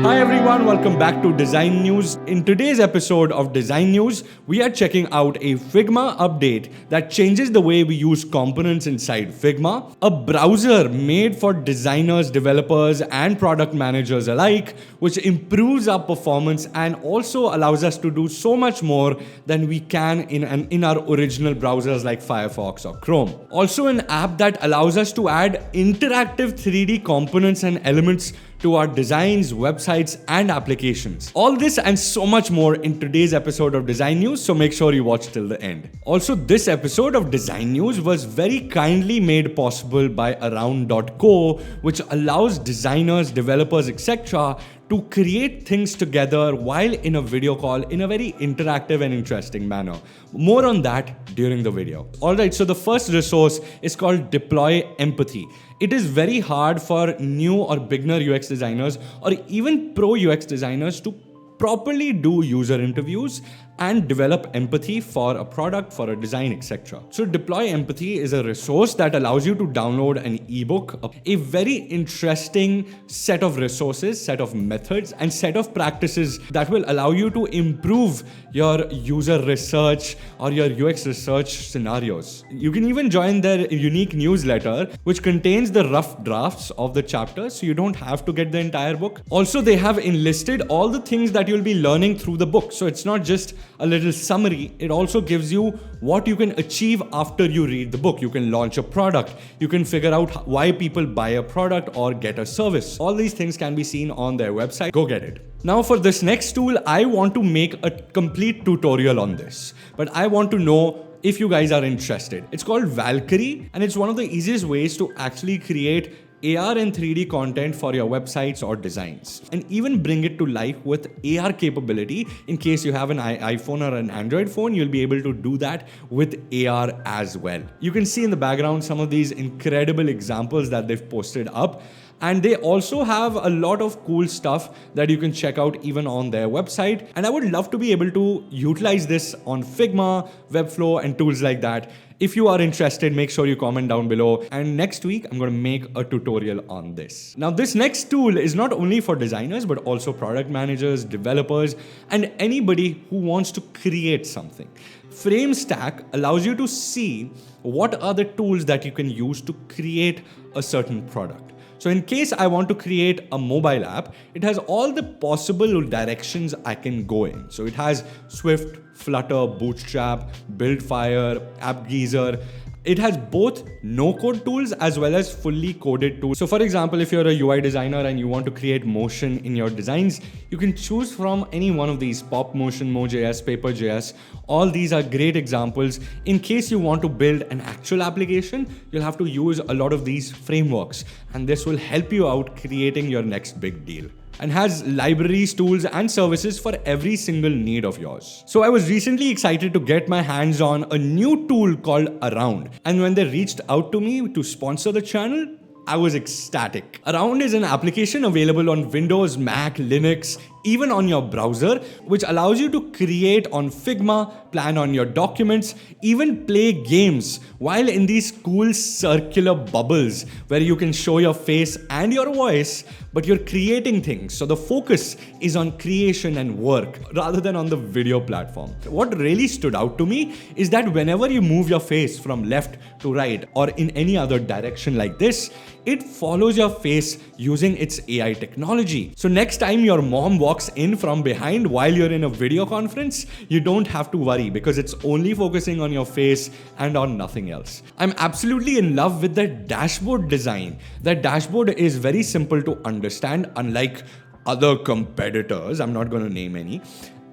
Hi everyone, welcome back to Design News. In today's episode of Design News, we are checking out a Figma update that changes the way we use components inside Figma, a browser made for designers, developers, and product managers alike, which improves our performance and also allows us to do so much more than we can in our original browsers like Firefox or Chrome. Also, an app that allows us to add interactive 3D components and elements to our designs, websites, and applications. All this and so much more in today's episode of Design News, so make sure you watch till the end. Also, this episode of Design News was very kindly made possible by Around.co, which allows designers, developers, etc. to create things together while in a video call in a very interactive and interesting manner. More on that during the video. Alright, so the first resource is called Deploy Empathy. It is very hard for new or beginner UX designers or even pro UX designers to properly do user interviews and develop empathy for a product, for a design, etc. So Deploy Empathy is a resource that allows you to download an ebook, a very interesting set of resources, set of methods, and set of practices that will allow you to improve your user research or your UX research scenarios. You can even join their unique newsletter, which contains the rough drafts of the chapters, so you don't have to get the entire book. Also, they have enlisted all the things that you'll be learning through the book. So it's not just a little summary, it also gives you what you can achieve after you read the book. You can launch a product, you can figure out why people buy a product or get a service. All these things can be seen on their website. Go get it. Now for this next tool, I want to make a complete tutorial on this, but I want to know if you guys are interested. It's called Valkyrie, and it's one of the easiest ways to actually create AR and 3D content for your websites or designs, and even bring it to life with AR capability. In case you have an iPhone or an Android phone, you'll be able to do that with AR as well. You can see in the background some of these incredible examples that they've posted up. And they also have a lot of cool stuff that you can check out even on their website. And I would love to be able to utilize this on Figma, Webflow, and tools like that. If you are interested, make sure you comment down below. And next week, I'm going to make a tutorial on this. Now, this next tool is not only for designers, but also product managers, developers, and anybody who wants to create something. FrameStack allows you to see what are the tools that you can use to create a certain product. So in case I want to create a mobile app, it has all the possible directions I can go in. So it has Swift, Flutter, Bootstrap, Buildfire, AppGeyser. It has both no-code tools as well as fully coded tools. So for example, if you're a UI designer and you want to create motion in your designs, you can choose from any one of these: Pop Motion, Mo.js, Paper.js. All these are great examples. In case you want to build an actual application, you'll have to use a lot of these frameworks, and this will help you out creating your next big deal. And has libraries, tools, and services for every single need of yours. So I was recently excited to get my hands on a new tool called Around. And when they reached out to me to sponsor the channel, I was ecstatic. Around is an application available on Windows, Mac, Linux, even on your browser, which allows you to create on Figma, plan on your documents, even play games while in these cool circular bubbles where you can show your face and your voice, but you're creating things. So the focus is on creation and work rather than on the video platform. What really stood out to me is that whenever you move your face from left to right or in any other direction like this, it follows your face using its AI technology. So next time your mom walks in from behind while you're in a video conference, you don't have to worry because it's only focusing on your face and on nothing else. I'm absolutely in love with the dashboard design. That dashboard is very simple to understand, unlike other competitors. I'm not going to name any.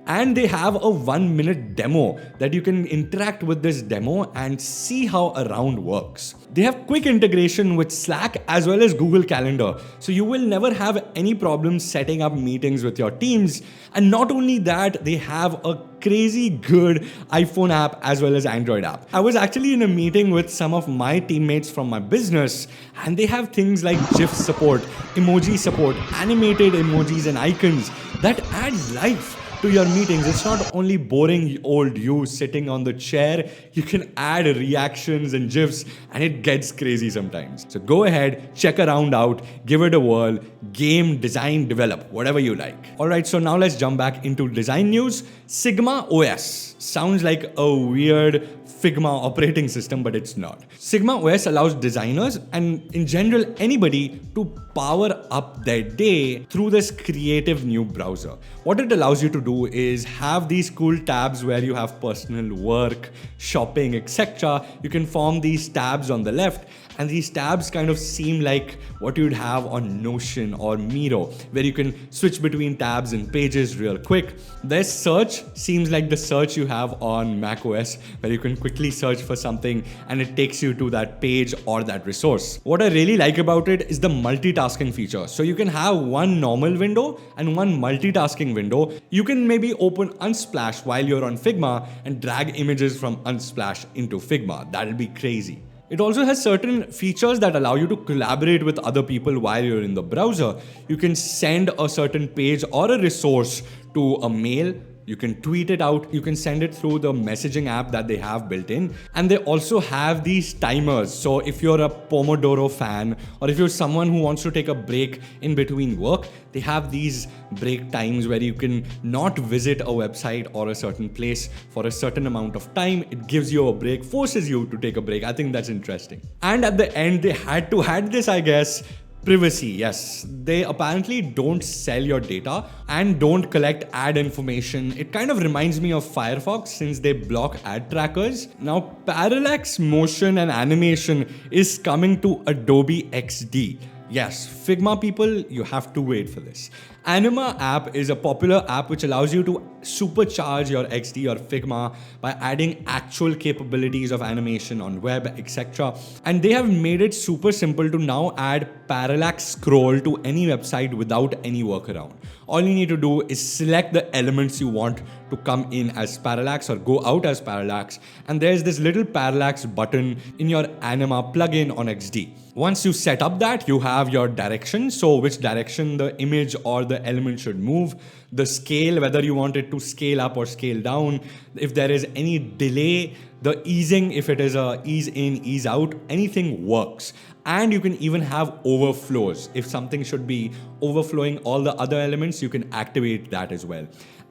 And they have a 1-minute demo that you can interact with this demo and see how Around works. They have quick integration with Slack as well as Google Calendar, so you will never have any problems setting up meetings with your teams. And not only that, they have a crazy good iPhone app as well as Android app. I was actually in a meeting with some of my teammates from my business, and they have things like GIF support, emoji support, animated emojis and icons that add life to your meetings. It's not only boring old you sitting on the chair, you can add reactions and GIFs, and it gets crazy sometimes. So go ahead, check around out, give it a whirl, game, design, develop, whatever you like. Alright, so now let's jump back into design news. Sigma OS sounds like a weird Figma operating system, but it's not. Sigma OS allows designers and in general anybody to power up their day through this creative new browser. What it allows you to do is have these cool tabs where you have personal work, shopping, etc. You can form these tabs on the left, and these tabs kind of seem like what you'd have on Notion or Miro, where you can switch between tabs and pages real quick. There's search, seems like the search you have on macOS, where you can quickly search for something and it takes you to that page or that resource. What I really like about it is the multitasking feature. So you can have one normal window and one multitasking window. You can maybe open Unsplash while you're on Figma and drag images from Unsplash into Figma. That'll be crazy. It also has certain features that allow you to collaborate with other people while you're in the browser. You can send a certain page or a resource to a mail. You can tweet it out. You can send it through the messaging app that they have built in. And they also have these timers. So if you're a Pomodoro fan, or if you're someone who wants to take a break in between work, they have these break times where you can not visit a website or a certain place for a certain amount of time. It gives you a break, forces you to take a break. I think that's interesting. And at the end, they had to add this, I guess, privacy. Yes, they apparently don't sell your data and don't collect ad information. It kind of reminds me of Firefox since they block ad trackers. Now, parallax motion and animation is coming to Adobe XD. Yes, Figma people, you have to wait for this. Anima app is a popular app which allows you to supercharge your XD or Figma by adding actual capabilities of animation on web, etc. And they have made it super simple to now add parallax scroll to any website without any workaround. All you need to do is select the elements you want to come in as parallax or go out as parallax, and there's this little parallax button in your Anima plugin on XD. Once you set up that, you have your direction, so which direction the image or the element should move, the scale, whether you want it to scale up or scale down, if there is any delay, the easing, if it is a ease in, ease out, anything works. And you can even have overflows. If something should be overflowing all the other elements, you can activate that as well.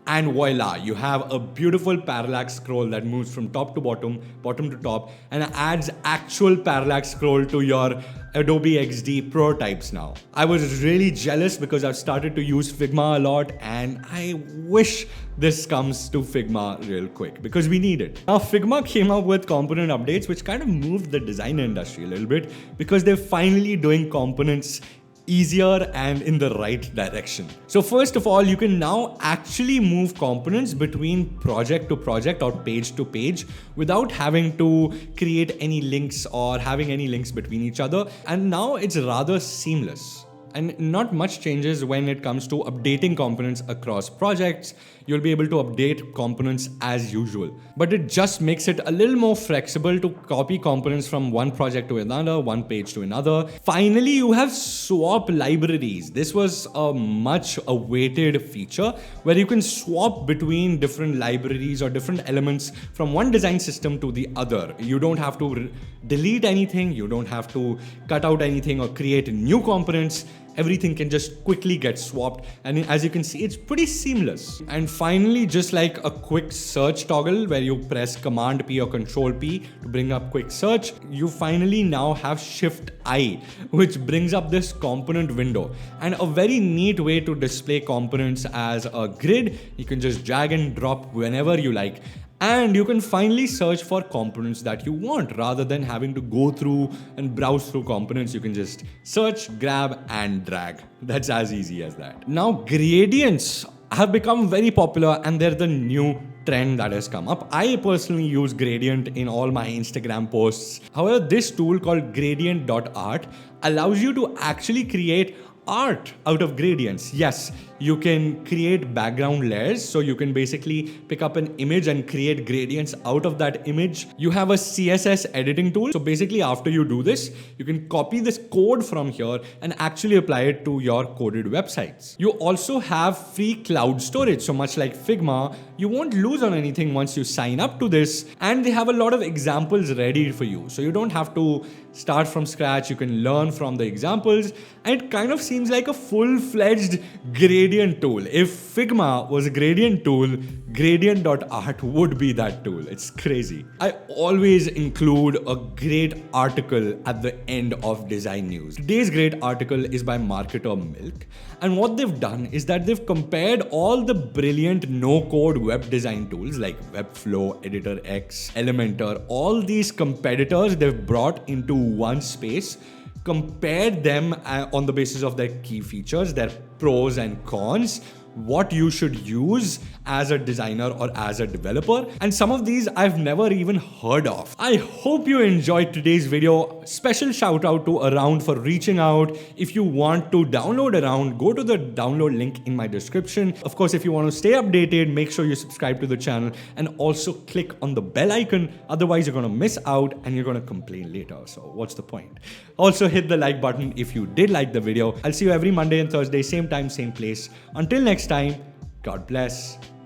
And voila, you have a beautiful parallax scroll that moves from top to bottom, bottom to top, and adds actual parallax scroll to your Adobe XD prototypes now. I was really jealous because I've started to use Figma a lot, and I wish this comes to Figma real quick because we need it. Now, Figma came up with component updates, which kind of moved the design industry a little bit because they're finally doing components easier and in the right direction. So first of all, you can now actually move components between project to project or page to page without having to create any links or having any links between each other. And now it's rather seamless. And not much changes when it comes to updating components across projects. You'll be able to update components as usual. But it just makes it a little more flexible to copy components from one project to another, one page to another. Finally, you have swap libraries. This was a much awaited feature where you can swap between different libraries or different elements from one design system to the other. You don't have to delete anything. You don't have to cut out anything or create new components. Everything can just quickly get swapped, and as you can see, it's pretty seamless. And finally, just like a quick search toggle where you press Command P or Control P to bring up quick search, you finally now have Shift I, which brings up this component window. And a very neat way to display components as a grid. You can just drag and drop whenever you like. And you can finally search for components that you want rather than having to go through and browse through components. You can just search, grab, and drag. That's as easy as that. Now, gradients have become very popular and they're the new trend that has come up. I personally use gradient in all my Instagram posts. However, this tool called gradient.art allows you to actually create art out of gradients. Yes, You can create background layers. So you can basically pick up an image and create gradients out of that image. You have a CSS editing tool. So basically after you do this, you can copy this code from here and actually apply it to your coded websites. You also have free cloud storage. So much like Figma, you won't lose on anything once you sign up to this, and they have a lot of examples ready for you. So you don't have to start from scratch. You can learn from the examples, and it kind of seems like a full-fledged gradient tool. If Figma was a gradient tool, gradient.art would be that tool. It's crazy. I always include a great article at the end of Design News. Today's great article is by Marketer Milk, and what they've done is that they've compared all the brilliant no-code web design tools like Webflow, Editor X, Elementor, all these competitors they've brought into one space, compared them on the basis of their key features, their pros and cons, what you should use as a designer or as a developer. And some of these I've never even heard of. I hope you enjoyed today's video. Special shout out to Around for reaching out. If you want to download Around, go to the download link in my description. Of course, if you want to stay updated, make sure you subscribe to the channel and also click on the bell icon. Otherwise, you're going to miss out and you're going to complain later. So what's the point? Also hit the like button if you did like the video. I'll see you every Monday and Thursday, same time, same place. Until next time, God bless.